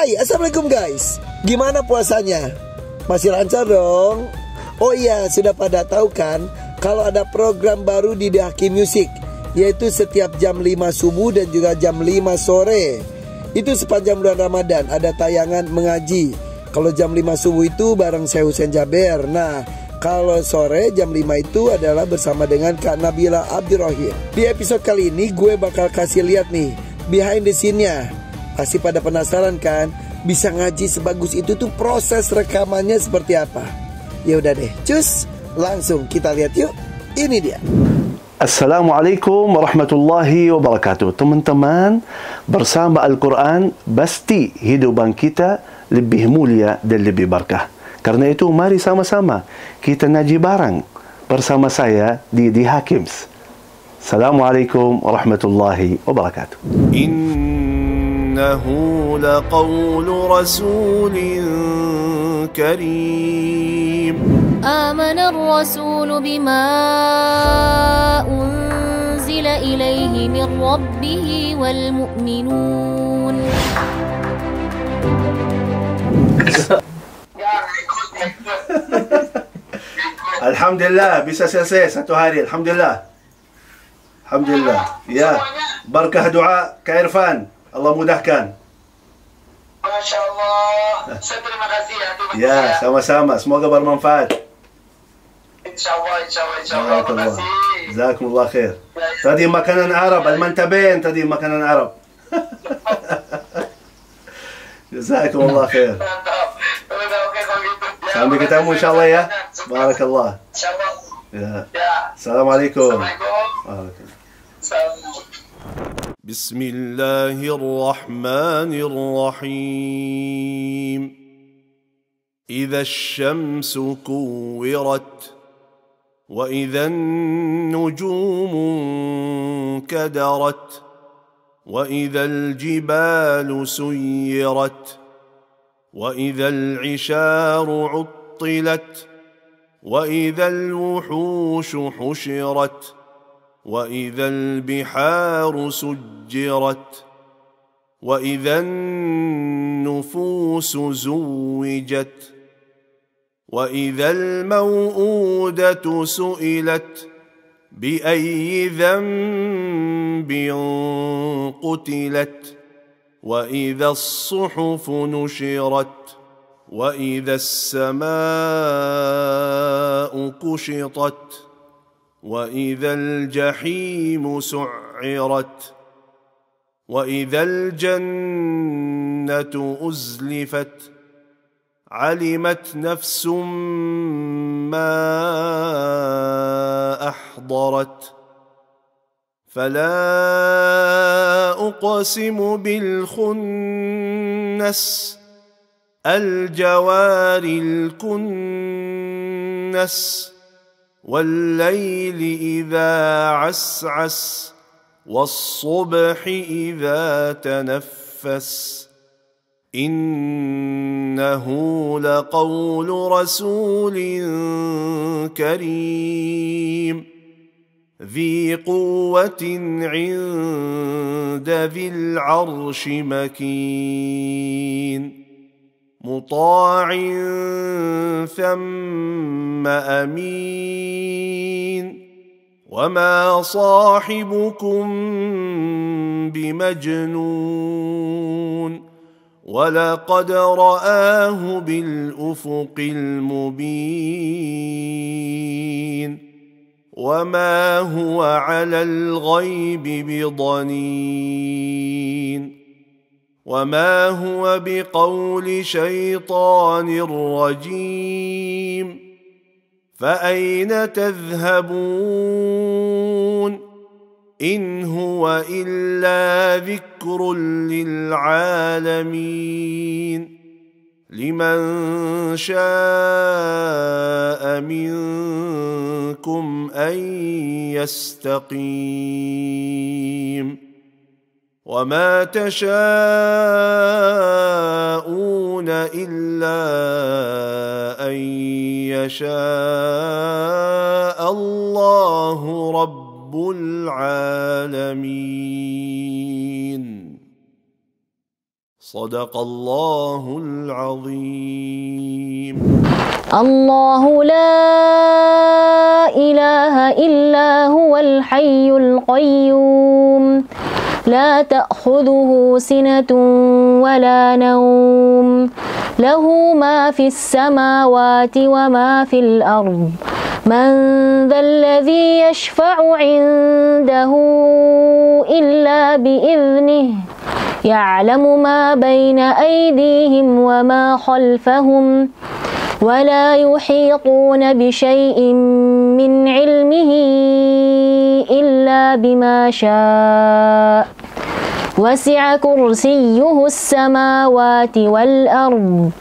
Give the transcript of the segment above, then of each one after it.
Hai, assalamualaikum guys. Gimana puasanya? Masih lancar dong? Oh iya, sudah pada tahu kan kalau ada program baru di The Hakim Music, yaitu setiap jam 5 subuh dan juga jam 5 sore. Itu sepanjang bulan Ramadan ada tayangan mengaji. Kalau jam 5 subuh itu bareng saya Husain Jaber. Nah, kalau sore jam 5 itu adalah bersama dengan Kak Nabila Abdurrahim. Di episode kali ini gue bakal kasih lihat nih behind the scene-nya. Pasti pada penasaran kan? Bisa ngaji sebagus itu tuh proses rekamannya seperti apa? Ya udah deh, cus, langsung kita lihat yuk. Ini dia. Assalamualaikum warahmatullahi wabarakatuh. Teman-teman, bersama Al-Quran pasti hidupan kita lebih mulia dan lebih berkah. Karena itu mari sama-sama kita ngaji bareng bersama saya di The Hakims. Assalamualaikum warahmatullahi wabarakatuh. إنه لقول رسول كريم آمن الرسول بما أنزل إليه من ربه والمؤمنون. Alhamdulillah bisa selesai satu hari. Alhamdulillah. Alhamdulillah. Ya, berkah doa Kak Irfan. Allah mudahkan. Masya Allah. Saya terima kasih ya. Ya, sama-sama. Semoga bermanfaat. Insya Allah. Terima kasih. Jazakumullah khair. Tadi makanan Arab. Al-mantabain tadi makanan Arab. Jazakumullah khair. Mantap. Oke kalau gitu. Sampai ketemu insyaAllah ya. Barakallah. Insya Allah. Ya. Ya. Assalamualaikum. Assalamualaikum. Assalamualaikum. بسم الله الرحمن الرحيم إذا الشمس كورت وإذا النجوم انكدرت وإذا الجبال سيرت وإذا العشار عطلت وإذا الوحوش حشرت وإذا البحار سجرت وإذا النفوس زوجت وإذا الموءودة سئلت بأي ذنب قتلت وإذا الصحف نشرت وإذا السماء كشطت وإذا الجحيم سعرت وإذا الجنة أزلفت علمت نفس ما أحضرت فلا أقسم بالخنس الجوار الكنس والليل إذا عسعس والصبح إذا تنفس إنه لقول رسول كريم ذي قوة عند ذي العرش مكين مطاع ثم أمين وما صاحبكم بمجنون ولقد رآه بالأفق المبين وما هو على الغيب بضنين وما هو بقول شيطان رجيم فأين تذهبون إن هو إلا ذكر للعالمين لمن شاء منكم أن يستقيم وما تشاءون إلا أن يشاء الله رب العالمين صدق الله العظيم. الله لا إله إلا هو الحي القيوم لا تأخذه سنة ولا نوم له ما في السماوات وما في الأرض من ذا الذي يشفع عنده إلا بإذنه يعلم ما بين أيديهم وما خلفهم ولا يحيطون بشيء من علمه إلا بما شاء وسع كرسيه السماوات والأرض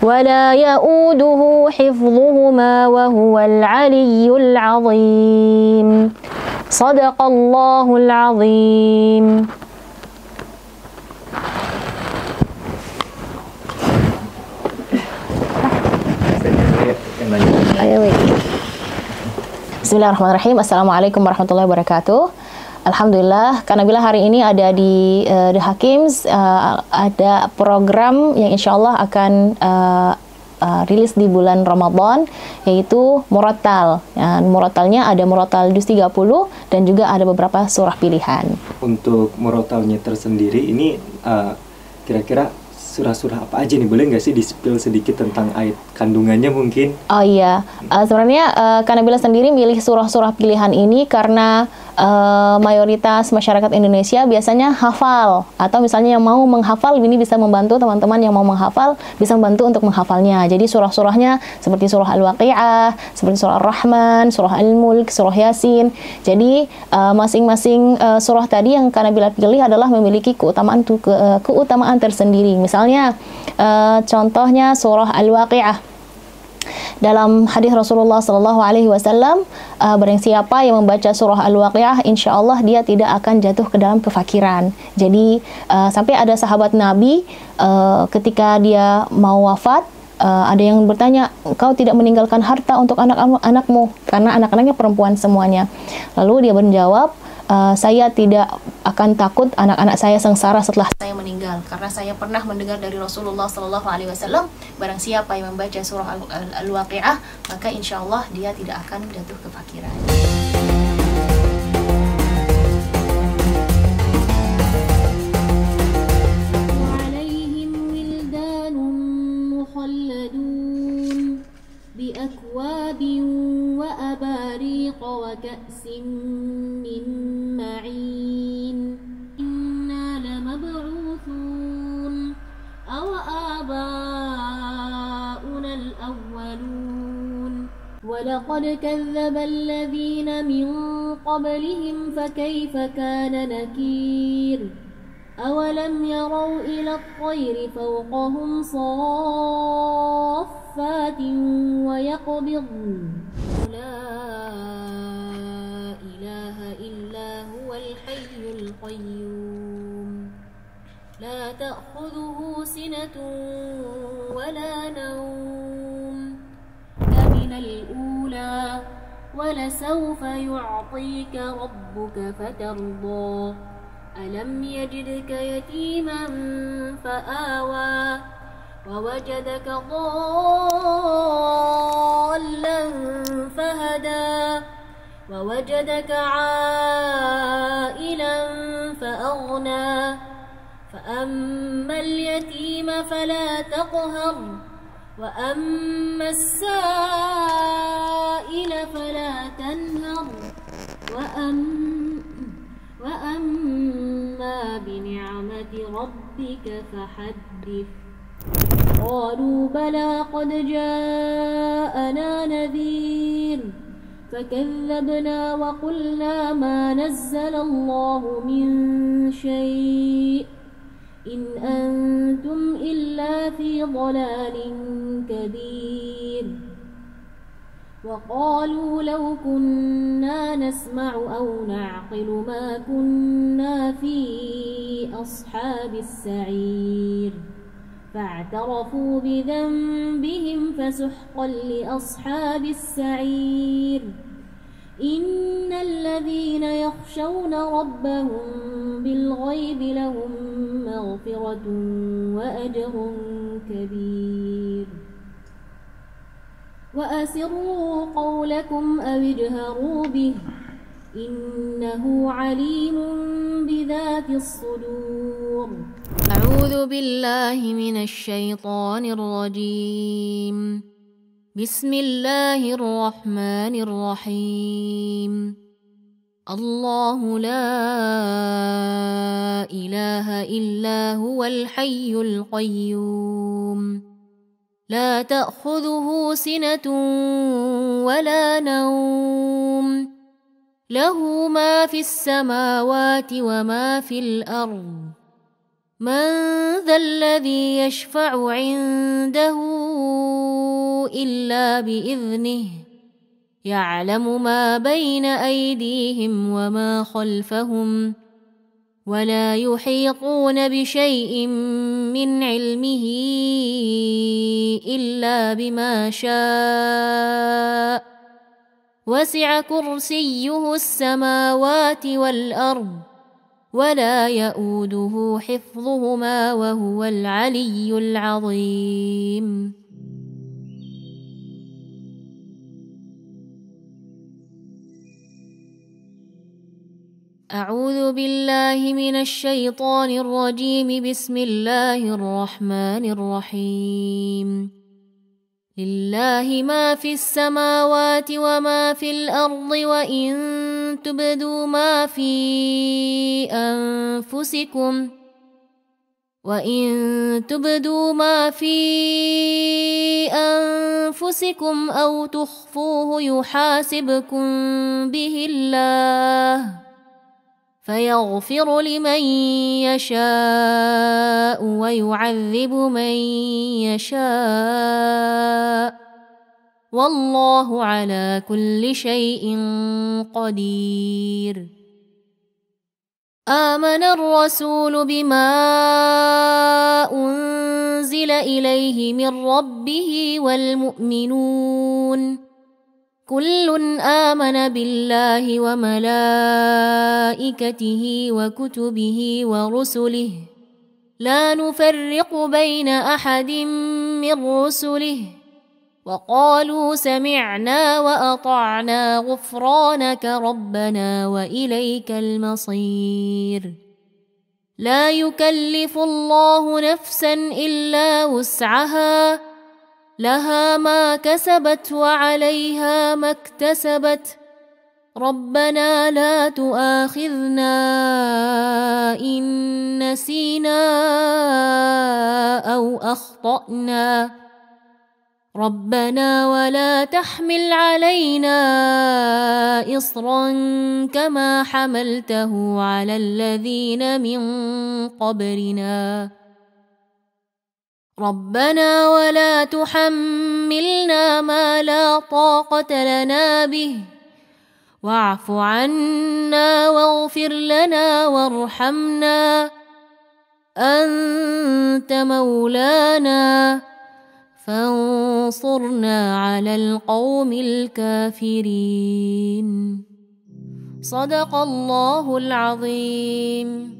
ولا يؤوده حفظهما وهو العلي العظيم صدق الله العظيم. Bismillahirrahmanirrahim. Assalamualaikum warahmatullahi wabarakatuh. Alhamdulillah, Kak Nabila hari ini ada di The Hakims, ada program yang insya Allah akan rilis di bulan Ramadan, yaitu Murattal. Murattalnya ada Murattal Juz 30 dan juga ada beberapa surah pilihan. Untuk Murattalnya tersendiri ini kira-kira surah-surah apa aja nih? Boleh nggak sih di-spill sedikit tentang ayat kandungannya mungkin? Oh iya, sebenarnya Kak Nabila sendiri milih surah-surah pilihan ini karena mayoritas masyarakat Indonesia biasanya hafal, atau misalnya yang mau menghafal ini bisa membantu teman-teman yang mau menghafal, bisa membantu untuk menghafalnya. Jadi surah-surahnya seperti surah Al-Waqi'ah, seperti surah Ar-Rahman, surah Al-Mulk, surah Yasin. Jadi masing-masing surah tadi yang Kak Nabila pilih adalah memiliki keutamaan tersendiri. Misalnya contohnya surah Al-Waqi'ah. Dalam hadis Rasulullah SAW, barang siapa yang membaca surah Al-Waqi'ah, insya Allah dia tidak akan jatuh ke dalam kefakiran. Jadi sampai ada sahabat Nabi ketika dia mau wafat, ada yang bertanya, kau tidak meninggalkan harta untuk anak-anakmu, karena anak-anaknya perempuan semuanya. Lalu dia menjawab, saya tidak akan takut anak-anak saya sengsara setelah saya meninggal, karena saya pernah mendengar dari Rasulullah SAW, barang siapa yang membaca surah Al-Waqi'ah, maka insya Allah dia tidak akan jatuh ke fakiran. بأكواب وأباريق وكأس من معين إنا لمبعوثون أو آباؤنا الأولون ولقد كذب الذين من قبلهم فكيف كان نكير أولم يروا إلى الطير فوقهم صافات ويقبضن لا إله إلا هو الحي القيوم لا تأخذه سنة ولا نوم كمن الأولى ولسوف يعطيك ربك فترضى ألم يجدك يتيما فآوى ووجدك ضالا فهدى ووجدك عائلا فأغنى فأما اليتيم فلا تقهر وأما السائل فلا تنهر وأما بنعمة ربك فحدث قالوا بلى قد جاءنا نذير فكذبنا وقلنا ما نزل الله من شيء إن أنتم إلا في ضلال كبير وقالوا لو كنا نسمع أو نعقل ما كنا في أصحاب السعير فاعترفوا بذنبهم فسحقا لأصحاب السعير إن الذين يخشون ربهم بالغيب لهم مغفرة وأجر كبير وأسروا قولكم أو اجهروا به إنه عليم بذات الصدور. أعوذ بالله من الشيطان الرجيم. بسم الله الرحمن الرحيم. الله لا إله إلا هو الحي القيوم لا تأخذه سنة ولا نوم له ما في السماوات وما في الأرض من ذا الذي يشفع عنده إلا بإذنه يعلم ما بين أيديهم وما خلفهم ولا يحيطون بشيء من علمه إلا بما شاء وسع كرسيه السماوات والأرض ولا يؤوده حفظهما وهو العلي العظيم. أعوذ بالله من الشيطان الرجيم. بسم الله الرحمن الرحيم. لله ما في السماوات وما في الأرض وإن تبدوا ما في أنفسكم أو تخفوه يحاسبكم به الله فيغفر لمن يشاء ويعذب من يشاء والله على كل شيء قدير. آمن الرسول بما أنزل إليه من ربه والمؤمنون كل آمن بالله وملائكته وكتبه ورسله لا نفرق بين أحد من رسله وقالوا سمعنا وأطعنا غفرانك ربنا وإليك المصير. لا يكلف الله نفسا إلا وسعها لها ما كسبت وعليها ما اكتسبت ربنا لا تؤاخذنا إن نسينا أو أخطأنا ربنا ولا تحمل علينا إصرا كما حملته على الذين من قبلنا ربنا ولا تحملنا ما لا طاقة لنا به واعف عنا واغفر لنا وارحمنا أنت مولانا فانصرنا على القوم الكافرين. صدق الله العظيم.